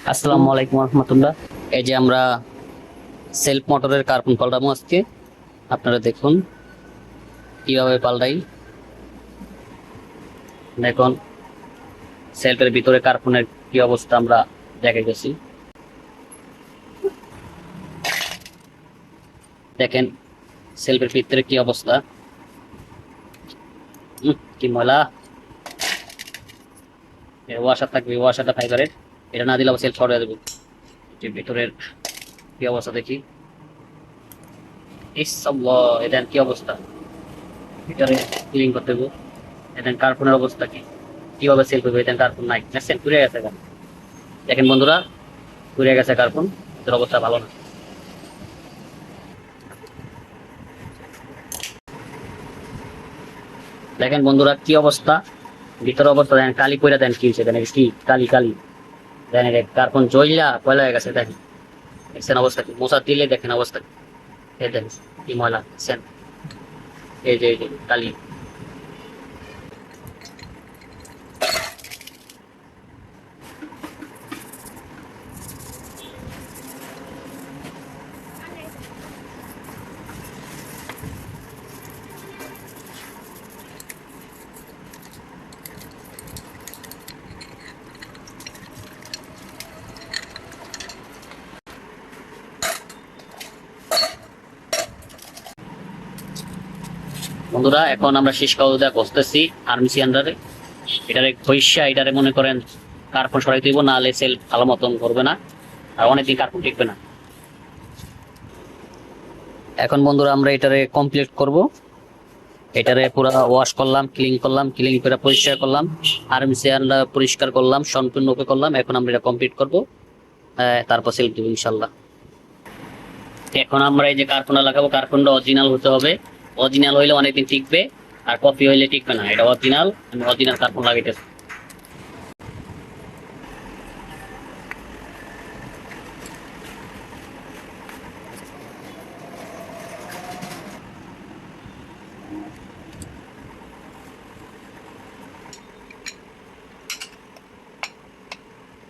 আসসালামু আলাইকুম রহমতুল্লাহ। এই যে আমরা সেলফ মোটরের কার্বন পাল্টাবো আজকে। আপনারা দেখুন কিভাবে পাল্টাই। দেখুন সেলফের ভিতরে কার্বনের কি অবস্থা আমরা দেখে গেছি। দেখেন সেলফের ভিতরে কি অবস্থা। কি ময়লা। ওয়াশার থাকবে, ওয়াশারটা ফাইবারের, এটা না দিলে আবার সেলফ শর্ট হয়ে যাবে। যে ভিতরের কি অবস্থা দেখি। এটা কি অবস্থা, ভিতরে ক্লিন করতে হবে। দেখেন কার্বনের অবস্থা কি, কিভাবে সেলফ হবে। দেখেন কার্বন নাই, দেখছেন পুড়ে গেছে। দেখেন বন্ধুরা পুড়ে গেছে কার্বন, এদের অবস্থা ভালো না। দেখেন বন্ধুরা কি অবস্থা, ভিতরে অবস্থা দেখেন, কালি পয়লা দেন কি হয়েছে, দেখেন কি কালি কালি। দেখেন কার্বন জ্বললা পয়লা হয়ে গেছে। দেখেন দেখছেন অবস্থা কি, মশা দিলে দেখেন অবস্থা কি। এই দেখেন কি ময়লা দেখছেন, এই যে কালি। বন্ধুরা এখন আমরা শীষ কাউদা বসতেছি আর্মিসি আন্ডারে। এটারে ঘষা এটারে মনে করেন কার্বন সরাই দিব, না হলে সেল ভালো মতন করবে না, আর অনেকদিন কার্বন টিকবে না। এখন বন্ধুরা আমরা এটারে কমপ্লিট করব। এটারে পুরো ওয়াশ করলাম, ক্লিন করলাম, ক্লিন করে পরিষ্কার করলাম, আর্মিসি আন্ডার পরিষ্কার করলাম, সম্পূর্ণ ওকে করলাম। এখন আমরা এটা কমপ্লিট করব, তারপর সেল দিব ইনশাল্লাহ। এখন আমরা এই যে কার্বনটা লাগাবো, কার্বনটা অরিজিনাল হতে হবে। অরিজিনাল হইলে অনেকদিন টিকবে, আর কপি হইলে টিকবে না। এটা অরিজিনাল, আমি অরিজিনাল কার্বন লাগাইতেছি।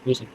বুঝছেন?